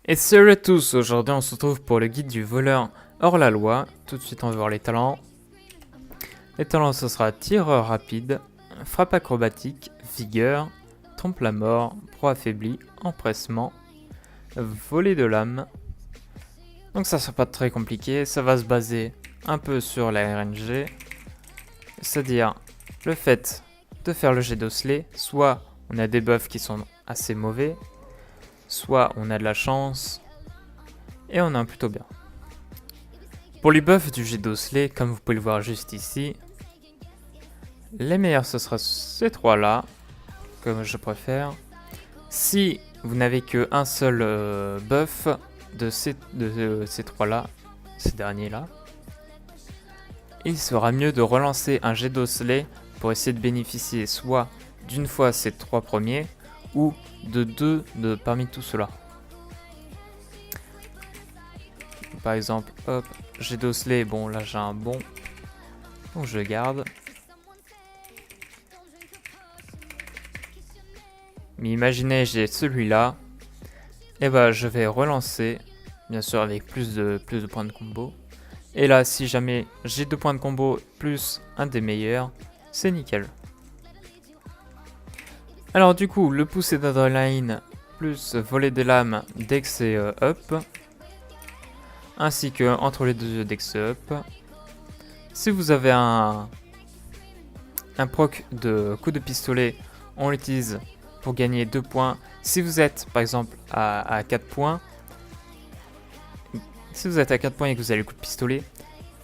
Et salut à tous, aujourd'hui on se retrouve pour le guide du voleur hors la loi. Tout de suite on va voir les talents. Les talents ce sera tireur rapide, frappe acrobatique, vigueur, trompe la mort, proie affaiblie, empressement, volée de l'âme. Donc ça sera pas très compliqué, ça va se baser un peu sur la RNG. C'est-à-dire le fait de faire le jet d'osselet, soit on a des buffs qui sont assez mauvais, soit on a de la chance, et on a un plutôt bien. Pour les buffs du jet d'osselet, comme vous pouvez le voir juste ici, les meilleurs ce sera ces trois là, comme je préfère. Si vous n'avez qu'un seul buff de ces trois là, ces derniers là, il sera mieux de relancer un jet d'osselet pour essayer de bénéficier soit d'une fois ces trois premiers, ou de deux parmi tout cela. Par exemple, hop, jet d'osselet, bon là j'ai un bon, donc je le garde. Mais imaginez j'ai celui-là, et bah je vais relancer, bien sûr avec plus de points de combo. Et là si jamais j'ai 2 points de combo plus un des meilleurs, c'est nickel. Alors du coup, le pousser d'adrénaline plus voler des lames dès que c'est up, ainsi que entre les deux yeux dès que c'est up. Si vous avez un proc de coup de pistolet, on l'utilise pour gagner 2 points. Si vous êtes par exemple à 4 points, si vous êtes à 4 points et que vous avez le coup de pistolet,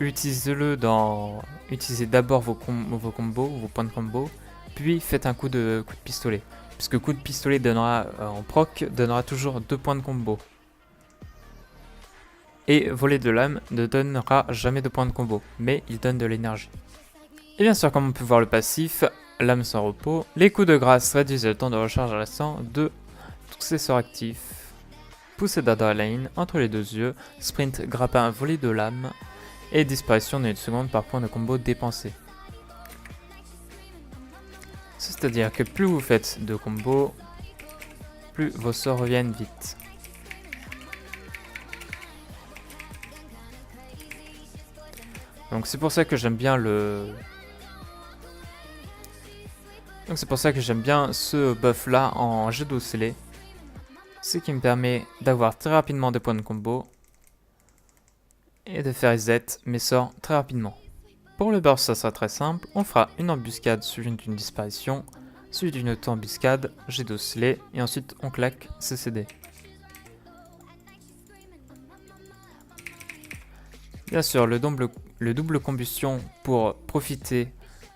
utilisez-le dans... Utilisez d'abord vos combos, vos points de combo, puis faites un coup de pistolet. Puisque coup de pistolet donnera en proc, donnera toujours 2 points de combo. Et voler de l'âme ne donnera jamais de points de combo, mais il donne de l'énergie. Et bien sûr, comme on peut voir le passif, l'âme sans repos, les coups de grâce réduisent le temps de recharge restant de tous ses sorts actifs. Poussée d'adrénaline entre les deux yeux, sprint, grappin, volée de l'âme, et disparition de 1 seconde par point de combo dépensé. C'est-à-dire que plus vous faites de combos, plus vos sorts reviennent vite. Donc c'est pour ça que j'aime bien ce buff là en jet d'osselet. Ce qui me permet d'avoir très rapidement des points de combo et de faire reset mes sorts très rapidement. Pour le burst, ça sera très simple, on fera une embuscade suivie d'une disparition, suivie d'une autre embuscade, jet d'osselet, et ensuite on claque CCD. Bien sûr, le double combustion pour profiter,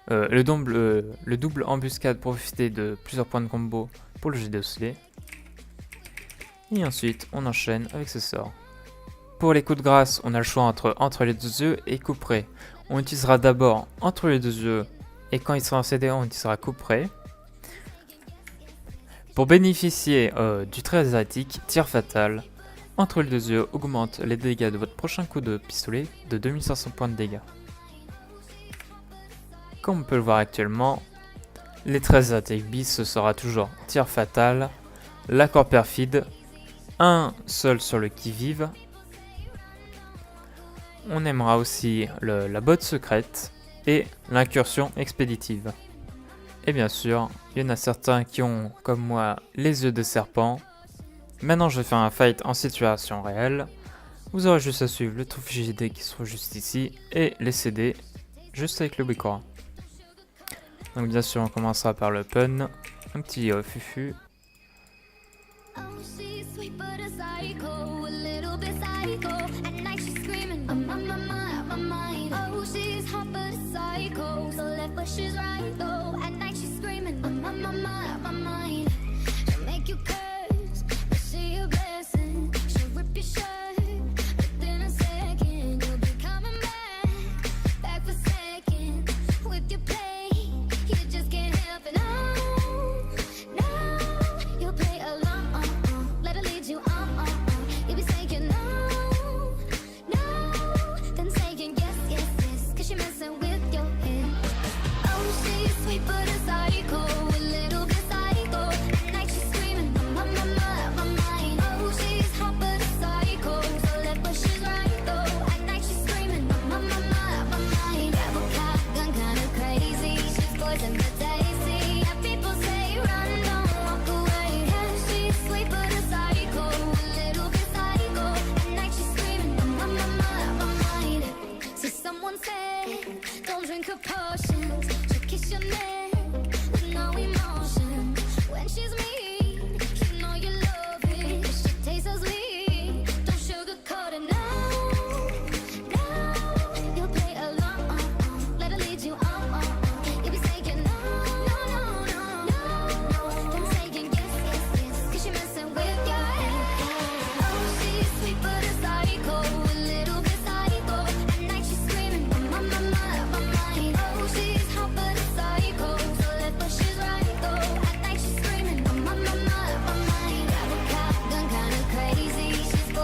le double embuscade pour profiter de plusieurs points de combo pour le jet d'osselet. Et ensuite, on enchaîne avec ce sort. Pour les coups de grâce, on a le choix entre les deux yeux et coup près. On utilisera d'abord entre les deux yeux et quand il sera en CD, on utilisera coup près. Pour bénéficier du trait asiatique, tir fatal, entre les deux yeux augmente les dégâts de votre prochain coup de pistolet de 2500 points de dégâts. Comme on peut le voir actuellement, les traits asiatiques bis ce sera toujours tir fatal, l'accord perfide, un seul sur le qui-vive. On aimera aussi la botte secrète et l'incursion expéditive. Et bien sûr, il y en a certains qui ont, comme moi, les yeux de serpent. Maintenant, je vais faire un fight en situation réelle. Vous aurez juste à suivre le trou JD qui se trouve juste ici et les CD juste avec le Wikora. Donc bien sûr, on commencera par le pun, un petit fufu.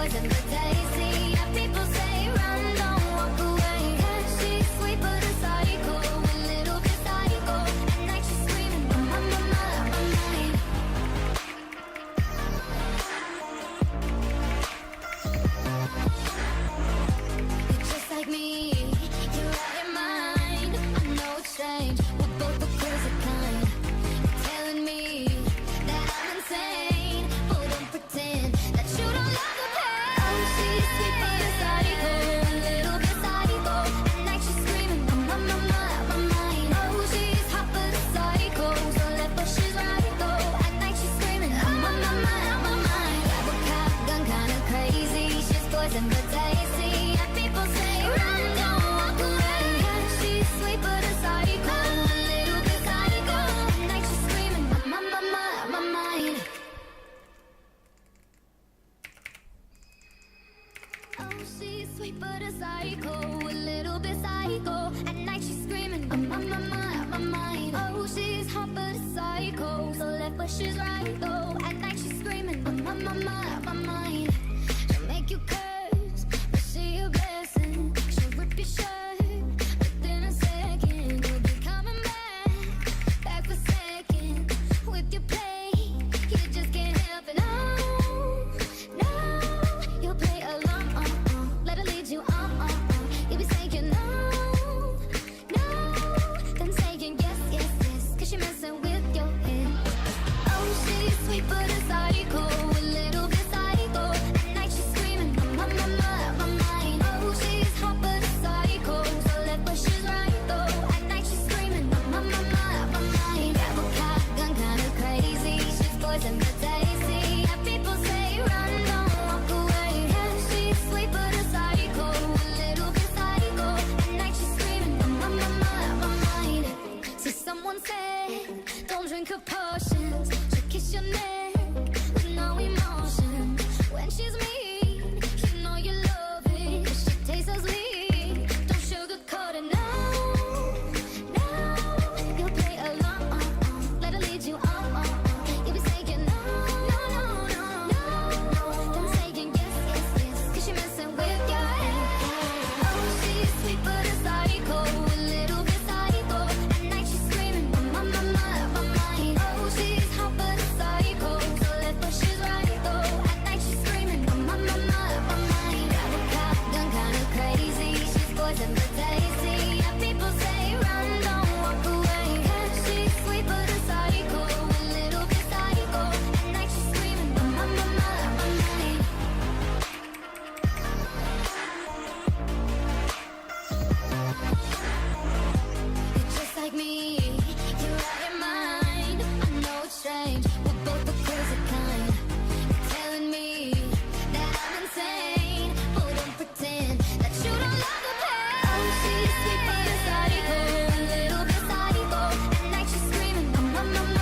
poison but tasty. Yeah, people say run, don't walk away. Yeah, she's sweet but a psycho, a little bit psycho. At night she's screaming, my mind. You're just like me, you're out your mind. I know it's strange, we're both the crazy kind. You're telling me that I'm insane, but don't pretend that you don't love the pain. Oh, she's sweet but a psycho, a little bit psycho. At night she's screaming, my mind. Oh, she's hot but a psycho, so left but she's right though. At night she's screaming, my mind. Grab a cop gun, kinda crazy. She's poison but tasty. Yeah, people say run, don't walk away. Yeah, she's sweet but a psycho, a little bit psycho. At night she's screaming, my mind. Oh, she's sweet but a psycho, a little bit psycho. At night she's screaming, my mind. Oh, she's hot but a psycho, so left but she's right though. At night she's screaming, my mind. She'll make you curse, but see a blessing. She'll rip your shirt, within a second you'll be coming back for second. With your play, you just can't help it. No, you'll play along, let her lead you on. You'll be saying no, then saying yes, 'cause you're messing with your head. Oh, she's sweet but a psycho, a little bit psycho. At night she's screaming, my mind. Oh, she's hot but a psycho, so left but she's right though. At night she's screaming, my mind. Grab a cop gun, kinda crazy. She's poison but tasty. Yeah, people say run, don't walk away. Yeah, she's sweet but a psycho, a little bit psycho. At night she's screaming, my mind. See, someone said, don't drink her potions. She'll kiss your neck with no emotion. When she's mean, you know you love it. 'Cause she tastes so sweet. Don't sugarcoat it, no. You'll play along, let her lead you on. You'll be saying no. Then saying yes, 'cause you're messing with your head. Oh, she's sweet but a psycho, a little bit psycho. At night she's screaming, my mind. Oh, she's hot but a psycho, so left but she's right though. At night she's screaming, my mind. Grab a cop gun, kinda crazy. She's poison but tasty. Yeah, people say run, don't walk away. Yeah, she's sweet but a psycho, a little bit psycho. At night she's screaming, my mind. You're just like me, you're out your mind. I know it's strange, we're both the crazy kind. You're telling me that I'm insane, but don't pretend that you don't love the pain. Oh, she's sweet but a psycho, a little bit psycho. At night she's screaming, my mind.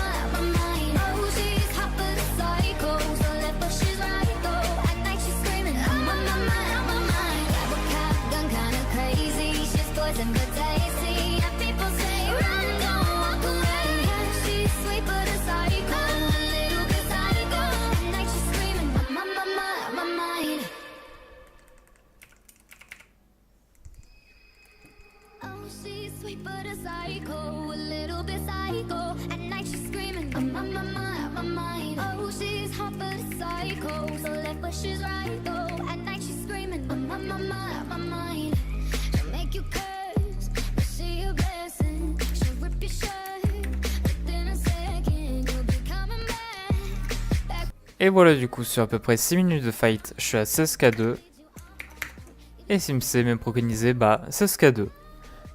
Oh, she's hot but a psycho, so left but she's right though. At night she's screaming, my mind. Grab a cop gun, kinda crazy. She's poison but tasty. Yeah, people say run, don't walk away. Yeah, she's sweet but a psycho, a little bit psycho. At night she's screaming, my mind. Oh, she's sweet but a psycho, a little bit psycho. At night she's screaming, my mind. Oh, she's hot but a psycho, so left but she's right though. At night she's screaming, my mind. She'll make you curse, but see a blessing. She'll rip your shirt, within a second you'll be coming back. Et voilà, du coup, sur à peu près 6 minutes de fight, je suis à 16k2. Et Simsé même préconisé, 16k2.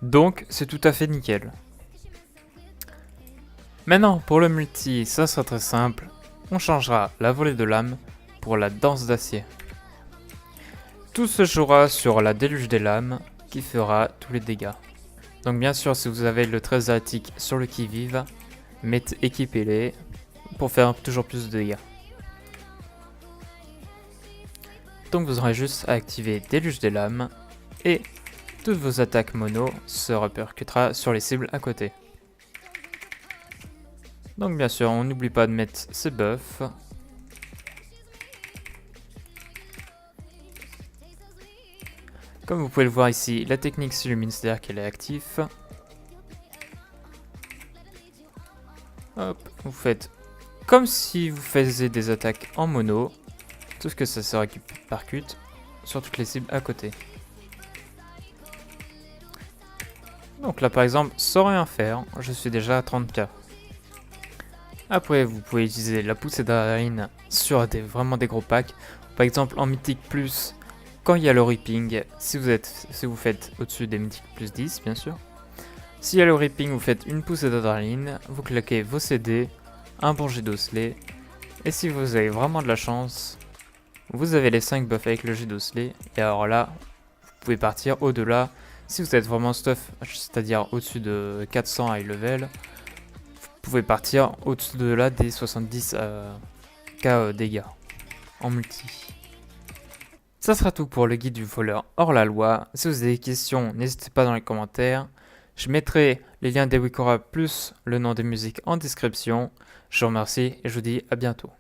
Donc, c'est tout à fait nickel. Maintenant, pour le multi, ça sera très simple. On changera la volée de lames pour la danse d'acier. Tout se jouera sur la déluge des lames qui fera tous les dégâts. Donc bien sûr, si vous avez le trésor attique sur le qui-vive, équipez-les pour faire toujours plus de dégâts. Donc vous aurez juste à activer Déluge des lames et toutes vos attaques mono se répercutera sur les cibles à côté. Donc bien sûr, on n'oublie pas de mettre ses buffs. Comme vous pouvez le voir ici, la technique s'illumine, c'est-à-dire qu'elle est active. Hop, vous faites comme si vous faisiez des attaques en mono, sauf que ça se répercute sur toutes les cibles à côté. Donc là par exemple, sans rien faire, je suis déjà à 30k. Après vous pouvez utiliser la poussée d'adrénaline sur vraiment des gros packs. Par exemple en mythique plus, quand il y a le ripping, si vous faites au-dessus des mythiques plus 10 bien sûr. S'il y a le ripping, vous faites une poussée d'adrénaline, vous claquez vos CD, un bon jet d'osselet, et si vous avez vraiment de la chance, vous avez les 5 buffs avec le jet d'osselet, et alors là, vous pouvez partir au-delà. Si vous êtes vraiment stuff, c'est-à-dire au-dessus de 400 high level, vous pouvez partir au-dessus de là des 70 k dégâts en multi. Ça sera tout pour le guide du voleur hors la loi. Si vous avez des questions, n'hésitez pas dans les commentaires. Je mettrai les liens des Wikora plus le nom des musiques en description. Je vous remercie et je vous dis à bientôt.